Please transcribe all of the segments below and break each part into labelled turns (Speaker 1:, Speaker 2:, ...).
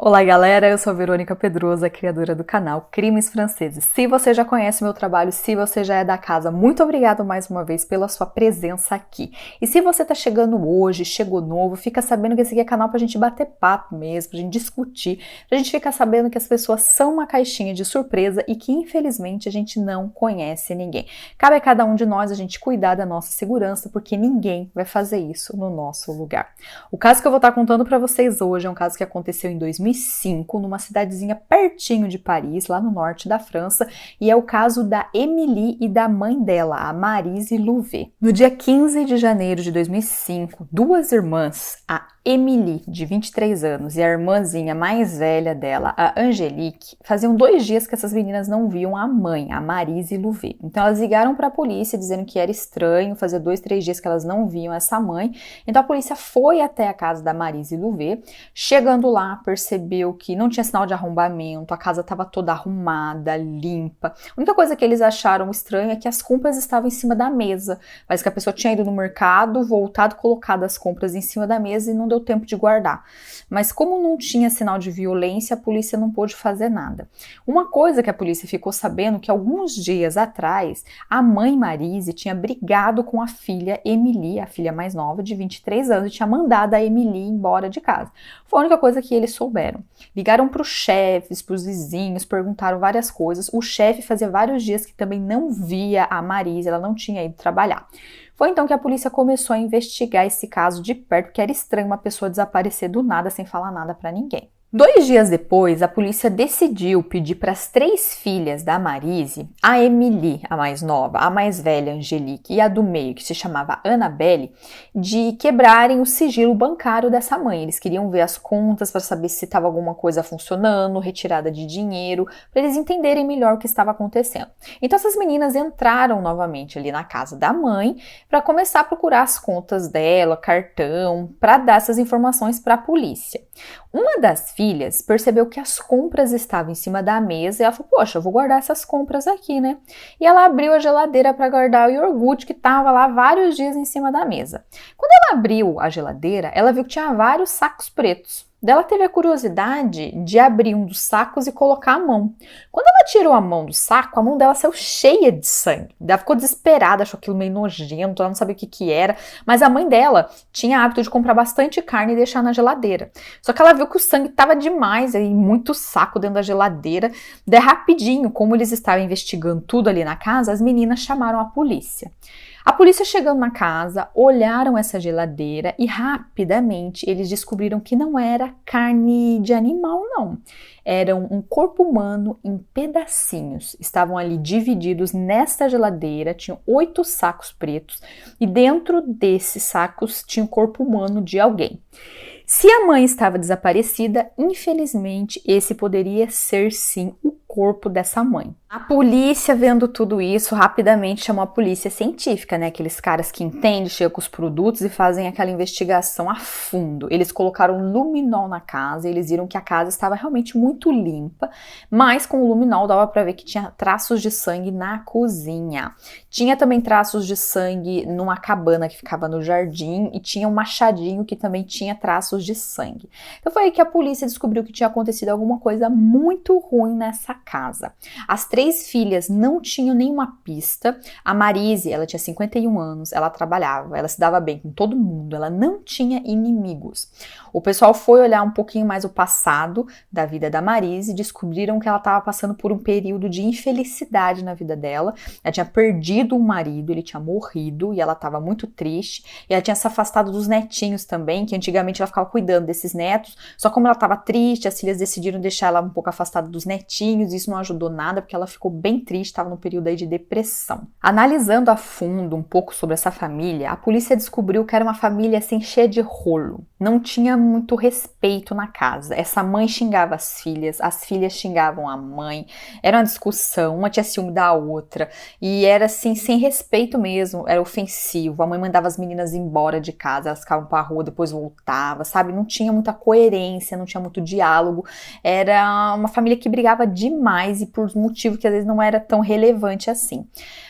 Speaker 1: Olá galera, eu sou a Verônica Pedrosa, criadora do canal Crimes Franceses. Se você já conhece meu trabalho, se você já é da casa, muito obrigada mais uma vez pela sua presença aqui. E se você tá chegando hoje, chegou novo, fica sabendo que esse aqui é canal pra gente bater papo mesmo, pra gente discutir, pra gente ficar sabendo que as pessoas são uma caixinha de surpresa e que infelizmente a gente não conhece ninguém. Cabe a cada um de nós a gente cuidar da nossa segurança, porque ninguém vai fazer isso no nosso lugar. O caso que eu vou estar contando pra vocês hoje é um caso que aconteceu em 2005, numa cidadezinha pertinho de Paris, lá no norte da França, e é o caso da Émilie e da mãe dela, a Maryse Louvet. No dia 15 de janeiro de 2005, duas irmãs, a Émilie, de 23 anos, e a irmãzinha mais velha dela, a Angélique, faziam 2 dias que essas meninas não viam a mãe, a Maryse Louvet. Então elas ligaram para a polícia dizendo que era estranho, fazia 2, 3 dias que elas não viam essa mãe. Então a polícia foi até a casa da Maryse Louvet. Chegando lá, percebeu que não tinha sinal de arrombamento, a casa estava toda arrumada, limpa. A única coisa que eles acharam estranha é que as compras estavam em cima da mesa. Parece que a pessoa tinha ido no mercado, voltado, colocado as compras em cima da mesa e não deu tempo de guardar. Mas como não tinha sinal de violência, a polícia não pôde fazer nada. Uma coisa que a polícia ficou sabendo que alguns dias atrás, a mãe Maryse tinha brigado com a filha Émilie, a filha mais nova, de 23 anos, e tinha mandado a Émilie embora de casa. Foi a única coisa que eles souberam. Ligaram para os chefes, para os vizinhos, perguntaram várias coisas. O chefe fazia vários dias que também não via a Maryse, ela não tinha ido trabalhar. Foi então que a polícia começou a investigar esse caso de perto, porque era estranho uma pessoa desaparecer do nada sem falar nada para ninguém. 2 dias depois, a polícia decidiu pedir para as 3 filhas da Maryse, a Émilie, a mais nova, a mais velha, Angélique, e a do meio, que se chamava Annabelle, de quebrarem o sigilo bancário dessa mãe. Eles queriam ver as contas para saber se estava alguma coisa funcionando, retirada de dinheiro, para eles entenderem melhor o que estava acontecendo. Então essas meninas entraram novamente ali na casa da mãe para começar a procurar as contas dela, cartão, para dar essas informações para a polícia. Uma das filhas percebeu que as compras estavam em cima da mesa e ela falou, poxa, eu vou guardar essas compras aqui, né? E ela abriu a geladeira para guardar o iogurte que estava lá vários dias em cima da mesa. Quando ela abriu a geladeira, ela viu que tinha vários sacos pretos. Daí ela teve a curiosidade de abrir um dos sacos e colocar a mão. Quando ela tirou a mão do saco, a mão dela saiu cheia de sangue. Ela ficou desesperada, achou aquilo meio nojento, ela não sabia o que era. Mas a mãe dela tinha hábito de comprar bastante carne e deixar na geladeira. Só que ela viu que o sangue estava demais, aí muito saco dentro da geladeira. Daí rapidinho, como eles estavam investigando tudo ali na casa, as meninas chamaram a polícia. A polícia chegando na casa, olharam essa geladeira e rapidamente eles descobriram que não era carne de animal, não. Era um corpo humano em pedacinhos. Estavam ali divididos nesta geladeira, tinham 8 sacos pretos e dentro desses sacos tinha o corpo humano de alguém. Se a mãe estava desaparecida, infelizmente esse poderia ser sim o corpo dessa mãe. A polícia, vendo tudo isso, rapidamente chamou a polícia científica, né? Aqueles caras que entendem, chegam com os produtos e fazem aquela investigação a fundo. Eles colocaram luminol na casa e eles viram que a casa estava realmente muito limpa, mas com o luminol dava para ver que tinha traços de sangue na cozinha. Tinha também traços de sangue numa cabana que ficava no jardim e tinha um machadinho que também tinha traços de sangue. Então foi aí que a polícia descobriu que tinha acontecido alguma coisa muito ruim nessa casa. As 3 filhas não tinham nenhuma pista. A Maryse, ela tinha 51 anos, ela trabalhava, ela se dava bem com todo mundo, ela não tinha inimigos. O pessoal foi olhar um pouquinho mais o passado da vida da Maryse e descobriram que ela estava passando por um período de infelicidade na vida dela. Ela tinha perdido um marido, ele tinha morrido e ela estava muito triste. E ela tinha se afastado dos netinhos também, que antigamente ela ficava cuidando desses netos. Só como ela estava triste, as filhas decidiram deixar ela um pouco afastada dos netinhos. Isso não ajudou nada, porque ela ficou bem triste, estava num período aí de depressão. Analisando a fundo um pouco sobre essa família, a polícia descobriu que era uma família assim cheia de rolo. Não tinha muito respeito na casa. Essa mãe xingava as filhas xingavam a mãe, era uma discussão, uma tinha ciúme da outra, e era assim, sem respeito mesmo, era ofensivo. A mãe mandava as meninas embora de casa, elas ficavam pra rua, depois voltava, sabe? Não tinha muita coerência, não tinha muito diálogo, era uma família que brigava demais e por motivo que às vezes não era tão relevante assim.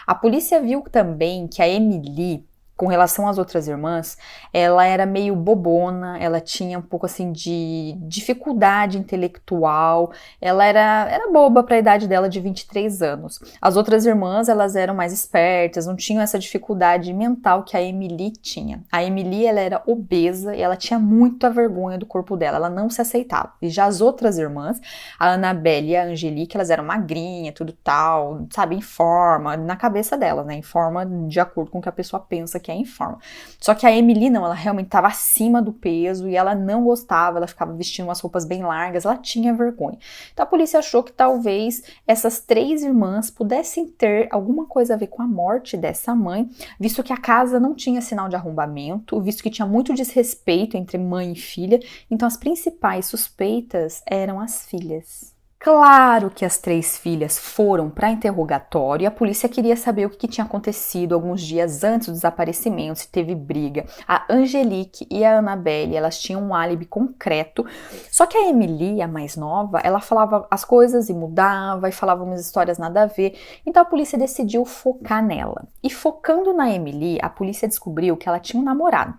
Speaker 1: A polícia viu também que a Émilie com relação às outras irmãs, ela era meio bobona, ela tinha um pouco assim de dificuldade intelectual, ela era boba para a idade dela de 23 anos. As outras irmãs, elas eram mais espertas, não tinham essa dificuldade mental que a Emily tinha. A Emily, ela era obesa e ela tinha muita vergonha do corpo dela, ela não se aceitava. E já as outras irmãs, a Annabelle e a Angelique, elas eram magrinhas, tudo tal, sabe, em forma, na cabeça delas, né, em forma de acordo com o que a pessoa pensa que é em forma. Só que a Emily não, ela realmente estava acima do peso e ela não gostava, ela ficava vestindo umas roupas bem largas, ela tinha vergonha. Então a polícia achou que talvez essas 3 irmãs pudessem ter alguma coisa a ver com a morte dessa mãe, visto que a casa não tinha sinal de arrombamento, visto que tinha muito desrespeito entre mãe e filha, então as principais suspeitas eram as filhas. Claro que as 3 filhas foram para interrogatório e a polícia queria saber o que tinha acontecido alguns dias antes do desaparecimento, se teve briga. A Angelique e a Annabelle, elas tinham um álibi concreto, só que a Emily, a mais nova, ela falava as coisas e mudava e falava umas histórias nada a ver, então a polícia decidiu focar nela. E focando na Emily, a polícia descobriu que ela tinha um namorado,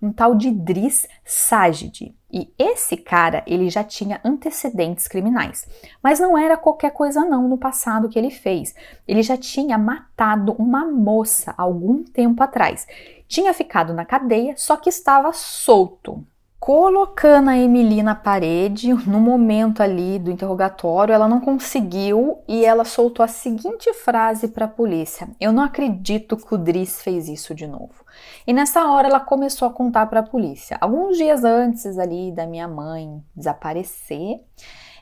Speaker 1: um tal de Driss Sajid. E esse cara, ele já tinha antecedentes criminais. Mas não era qualquer coisa não no passado que ele fez. Ele já tinha matado uma moça há algum tempo atrás. Tinha ficado na cadeia, só que estava solto. Colocando a Emily na parede, no momento ali do interrogatório, ela não conseguiu e ela soltou a seguinte frase para a polícia: "Eu não acredito que o Driss fez isso de novo." E nessa hora ela começou a contar para a polícia. Alguns dias antes ali da minha mãe desaparecer,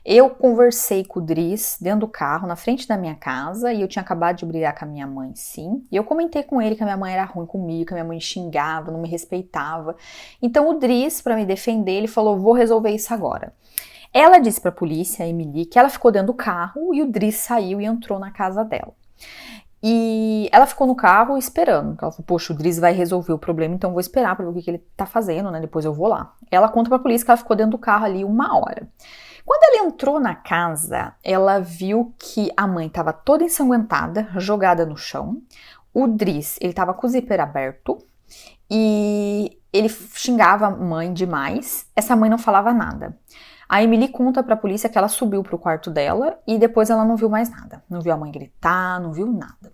Speaker 1: eu conversei com o Driss dentro do carro, na frente da minha casa, e eu tinha acabado de brigar com a minha mãe, sim. E eu comentei com ele que a minha mãe era ruim comigo, que a minha mãe xingava, não me respeitava. Então o Driss, para me defender, ele falou: "Vou resolver isso agora." Ela disse para a polícia, a Emily, que ela ficou dentro do carro e o Driss saiu e entrou na casa dela. E ela ficou no carro esperando. Ela falou: "Poxa, o Driss vai resolver o problema, então eu vou esperar para ver o que ele tá fazendo, né? Depois eu vou lá." Ela conta para a polícia que ela ficou dentro do carro ali 1 hora. Quando ela entrou na casa, ela viu que a mãe estava toda ensanguentada, jogada no chão. O Driss, ele estava com o zíper aberto e ele xingava a mãe demais. Essa mãe não falava nada. A Emily conta para a polícia que ela subiu para o quarto dela e depois ela não viu mais nada. Não viu a mãe gritar, não viu nada.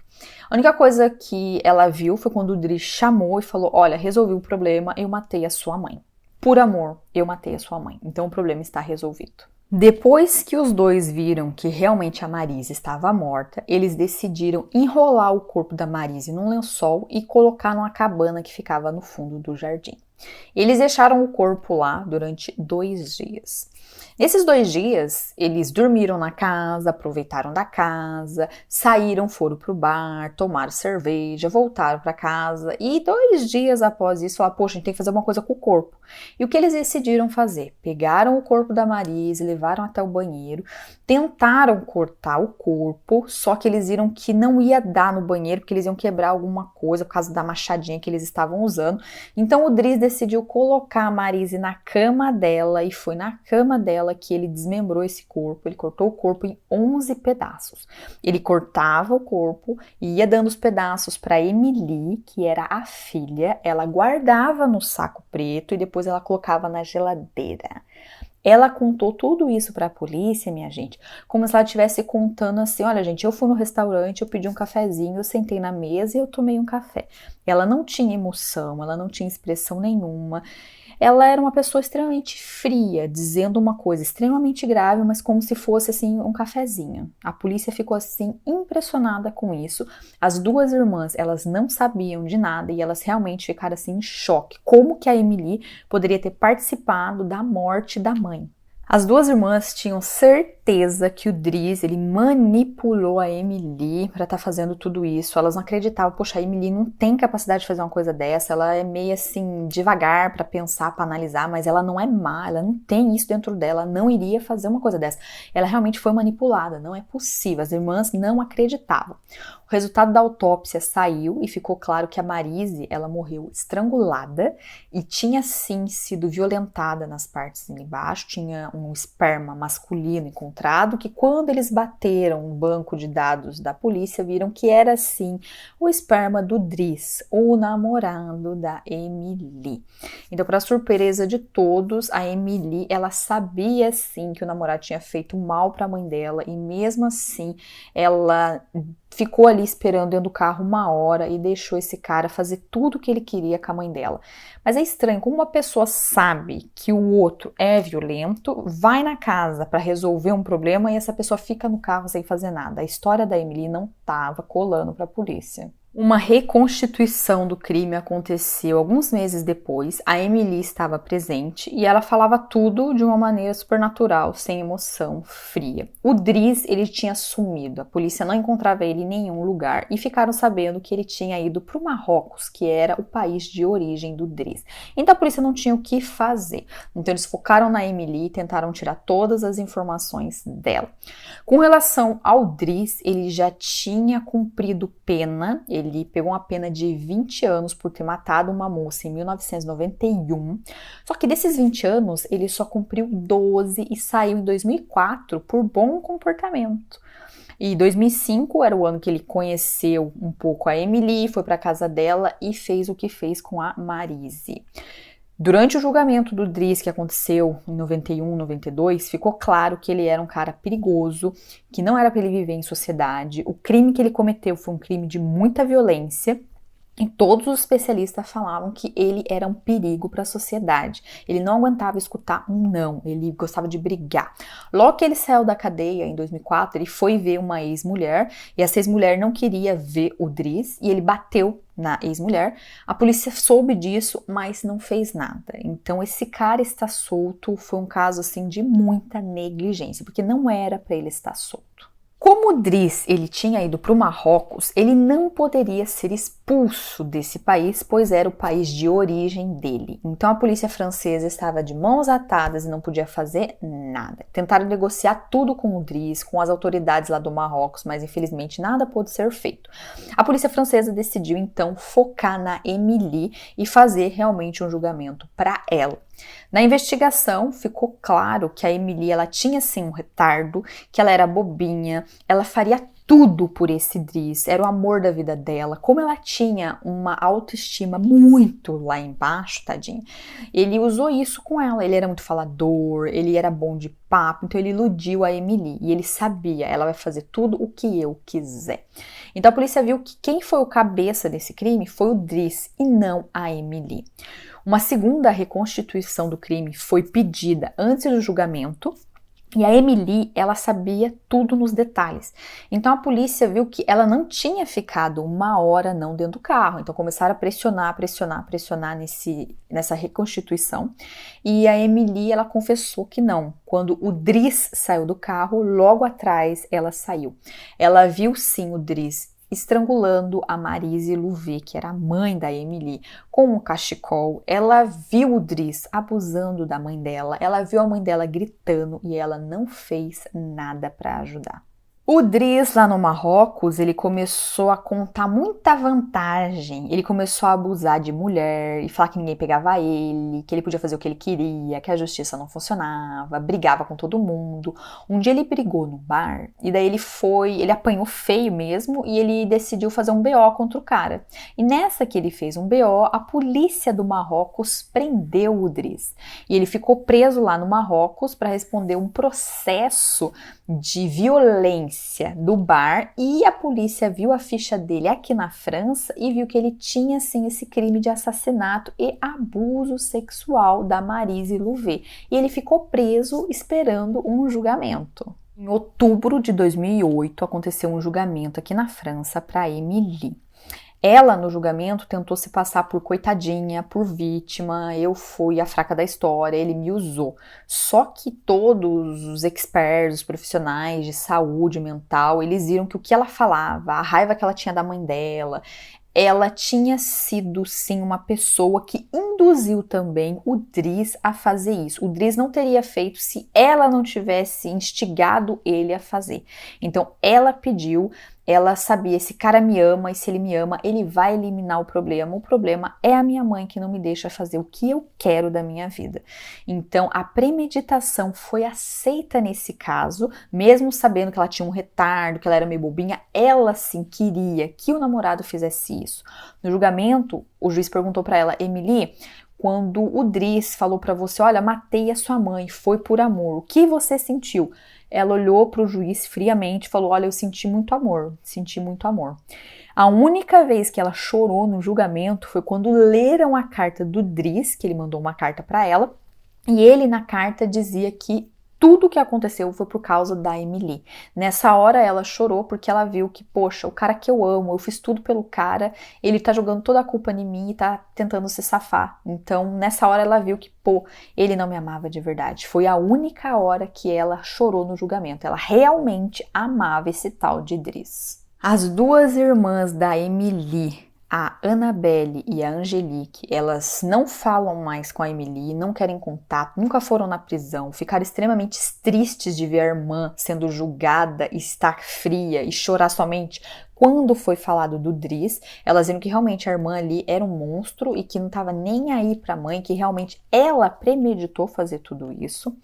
Speaker 1: A única coisa que ela viu foi quando o Driss chamou e falou: "Olha, resolvi o problema, eu matei a sua mãe. Por amor, eu matei a sua mãe. Então o problema está resolvido." Depois que os dois viram que realmente a Marise estava morta, eles decidiram enrolar o corpo da Marise num lençol e colocar numa cabana que ficava no fundo do jardim. Eles deixaram o corpo lá durante 2 dias. Nesses 2 dias, eles dormiram na casa, aproveitaram da casa, saíram, foram pro bar, tomaram cerveja, voltaram para casa e 2 dias após isso, falaram: "Poxa, a gente tem que fazer uma coisa com o corpo." E o que eles decidiram fazer? Pegaram o corpo da Marise, levaram até o banheiro, tentaram cortar o corpo, só que eles viram que não ia dar no banheiro, porque eles iam quebrar alguma coisa por causa da machadinha que eles estavam usando. Então o Driss decidiu colocar a Marise na cama dela e foi na cama dela que ele desmembrou esse corpo. Ele cortou o corpo em 11 pedaços. Ele cortava o corpo e ia dando os pedaços para Emily, que era a filha. Ela guardava no saco preto e depois ela colocava na geladeira. Ela contou tudo isso para a polícia, minha gente, como se ela estivesse contando assim: "Olha, gente, eu fui no restaurante, eu pedi um cafezinho, eu sentei na mesa e eu tomei um café." Ela não tinha emoção, ela não tinha expressão nenhuma. Ela era uma pessoa extremamente fria, dizendo uma coisa extremamente grave, mas como se fosse assim um cafezinho. A polícia ficou assim impressionada com isso. As 2 irmãs, elas não sabiam de nada e elas realmente ficaram assim em choque. Como que a Emily poderia ter participado da morte da mãe? As 2 irmãs tinham certeza que o Driss, ele manipulou a Emily para estar fazendo tudo isso. Elas não acreditavam: "Poxa, a Emily não tem capacidade de fazer uma coisa dessa, ela é meio assim devagar para pensar, para analisar, mas ela não é má, ela não tem isso dentro dela, ela não iria fazer uma coisa dessa." Ela realmente foi manipulada, não é possível. As irmãs não acreditavam. O resultado da autópsia saiu e ficou claro que a Marise, ela morreu estrangulada e tinha sim sido violentada nas partes de baixo, tinha um esperma masculino encontrado, que quando eles bateram um banco de dados da polícia, viram que era sim o esperma do Dries, o namorado da Emily. Então, para surpresa de todos, a Emily, ela sabia sim que o namorado tinha feito mal para a mãe dela e mesmo assim ela ficou ali esperando dentro do carro 1 hora e deixou esse cara fazer tudo o que ele queria com a mãe dela. Mas é estranho, como uma pessoa sabe que o outro é violento, vai na casa para resolver um problema e essa pessoa fica no carro sem fazer nada. A história da Emily não estava colando para a polícia. Uma reconstituição do crime aconteceu alguns meses depois. A Emily estava presente e ela falava tudo de uma maneira supernatural, sem emoção, fria. O Dries, ele tinha sumido. A polícia não encontrava ele em nenhum lugar e ficaram sabendo que ele tinha ido para o Marrocos, que era o país de origem do Dries. Então a polícia não tinha o que fazer. Então eles focaram na Emily e tentaram tirar todas as informações dela. Com relação ao Dries, ele já tinha cumprido pena. Ele pegou uma pena de 20 anos por ter matado uma moça em 1991. Só que desses 20 anos, ele só cumpriu 12 e saiu em 2004 por bom comportamento. E 2005 era o ano que ele conheceu um pouco a Emily, foi para casa dela e fez o que fez com a Maryse. Durante o julgamento do Dries, que aconteceu em 91, 92, ficou claro que ele era um cara perigoso, que não era para ele viver em sociedade. O crime que ele cometeu foi um crime de muita violência. E todos os especialistas falavam que ele era um perigo para a sociedade. Ele não aguentava escutar um não, ele gostava de brigar. Logo que ele saiu da cadeia, em 2004, ele foi ver uma ex-mulher, e essa ex-mulher não queria ver o Dries, e ele bateu na ex-mulher. A polícia soube disso, mas não fez nada. Então esse cara está solto foi um caso assim de muita negligência, porque não era para ele estar solto. Como o Dries ele tinha ido para o Marrocos, ele não poderia ser expulso desse país, pois era o país de origem dele. Então a polícia francesa estava de mãos atadas e não podia fazer nada. Tentaram negociar tudo com o Dries, com as autoridades lá do Marrocos, mas infelizmente nada pôde ser feito. A polícia francesa decidiu então focar na Emily e fazer realmente um julgamento para ela. Na investigação, ficou claro que a Emily ela tinha sim um retardo, que ela era bobinha, ela faria tudo por esse Dries, era o amor da vida dela. Como ela tinha uma autoestima muito lá embaixo, tadinha, ele usou isso com ela. Ele era muito falador, ele era bom de papo, então ele iludiu a Emily e ele sabia, ela vai fazer tudo o que eu quiser. Então a polícia viu que quem foi o cabeça desse crime foi o Dries e não a Emily. Uma segunda reconstituição do crime foi pedida antes do julgamento e a Emily, ela sabia tudo nos detalhes. Então a polícia viu que ela não tinha ficado 1 hora não dentro do carro. Então começaram a pressionar nessa reconstituição. E a Emily, ela confessou que não. Quando o Dries saiu do carro, logo atrás ela saiu. Ela viu sim o Dries estrangulando a Maryse Louvet, que era a mãe da Emily, com um cachecol. Ela viu o Dries abusando da mãe dela, ela viu a mãe dela gritando e ela não fez nada para ajudar. O Dries lá no Marrocos, ele começou a contar muita vantagem, ele começou a abusar de mulher e falar que ninguém pegava ele, que ele podia fazer o que ele queria, que a justiça não funcionava, brigava com todo mundo. Um dia ele brigou no bar e daí ele apanhou feio mesmo e ele decidiu fazer um BO contra o cara. E nessa que ele fez um BO, a polícia do Marrocos prendeu o Dries. E ele ficou preso lá no Marrocos para responder um processo de violência do bar e a polícia viu a ficha dele aqui na França e viu que ele tinha sim esse crime de assassinato e abuso sexual da Maryse Louvet e ele ficou preso esperando um julgamento. Em outubro de 2008 aconteceu um julgamento aqui na França para Emily. Ela, no julgamento, tentou se passar por coitadinha, por vítima, eu fui a fraca da história, ele me usou. Só que todos os experts, os profissionais de saúde mental, eles viram que o que ela falava, a raiva que ela tinha da mãe dela, ela tinha sido, sim, uma pessoa que induziu também o Dries a fazer isso. O Dries não teria feito se ela não tivesse instigado ele a fazer. Então, ela pediu ela sabia, esse cara me ama, e se ele me ama, ele vai eliminar o problema é a minha mãe que não me deixa fazer o que eu quero da minha vida. Então, a premeditação foi aceita nesse caso, mesmo sabendo que ela tinha um retardo, que ela era meio bobinha, ela sim queria que o namorado fizesse isso. No julgamento, o juiz perguntou para ela, Emily, quando o Dries falou para você, olha, matei a sua mãe, foi por amor, o que você sentiu? Ela olhou para o juiz friamente e falou, olha, eu senti muito amor, senti muito amor. A única vez que ela chorou no julgamento foi quando leram a carta do Dries, que ele mandou uma carta para ela, e ele na carta dizia que tudo o que aconteceu foi por causa da Emily. Nessa hora ela chorou porque ela viu que, poxa, o cara que eu amo, eu fiz tudo pelo cara, ele tá jogando toda a culpa em mim e tá tentando se safar. Então, nessa hora ela viu que, pô, ele não me amava de verdade. Foi a única hora que ela chorou no julgamento. Ela realmente amava esse tal de Dries. As duas irmãs da Emily, a Annabelle e a Angelique, elas não falam mais com a Emily, não querem contato, nunca foram na prisão, ficaram extremamente tristes de ver a irmã sendo julgada e estar fria e chorar somente quando foi falado do Dries. Elas viram que realmente a irmã ali era um monstro e que não estava nem aí para a mãe, que realmente ela premeditou fazer tudo isso.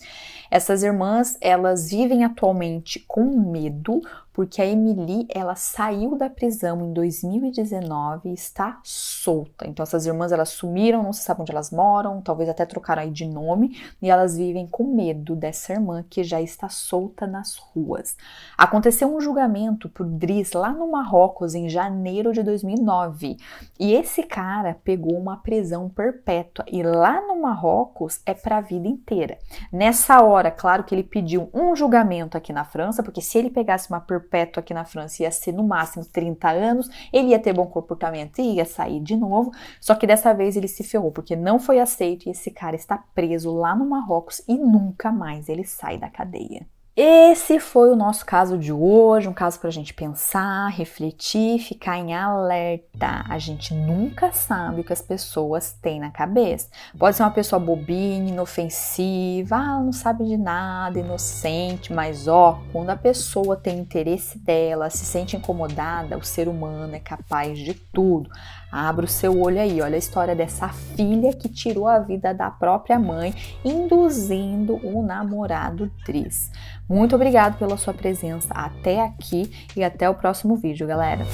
Speaker 1: Essas irmãs, elas vivem atualmente com medo, porque a Emily, ela saiu da prisão em 2019 e está solta. Então essas irmãs, elas sumiram, não se sabe onde elas moram, talvez até trocaram aí de nome, e elas vivem com medo dessa irmã que já está solta nas ruas. Aconteceu um julgamento por Dries lá no Marrocos em janeiro de 2009, e esse cara pegou uma prisão perpétua, e lá no Marrocos é para a vida inteira. Nessa hora, claro que ele pediu um julgamento aqui na França, porque se ele pegasse uma perpétua aqui na França ia ser no máximo 30 anos, ele ia ter bom comportamento e ia sair de novo, só que dessa vez ele se ferrou, porque não foi aceito e esse cara está preso lá no Marrocos e nunca mais ele sai da cadeia. Esse foi o nosso caso de hoje, um caso para a gente pensar, refletir, ficar em alerta. A gente nunca sabe o que as pessoas têm na cabeça. Pode ser uma pessoa bobinha, inofensiva, não sabe de nada, inocente, mas quando a pessoa tem interesse dela, se sente incomodada, o ser humano é capaz de tudo. Abra o seu olho aí, olha a história dessa filha que tirou a vida da própria mãe, induzindo o namorado Dries. Muito obrigado pela sua presença até aqui e até o próximo vídeo, galera!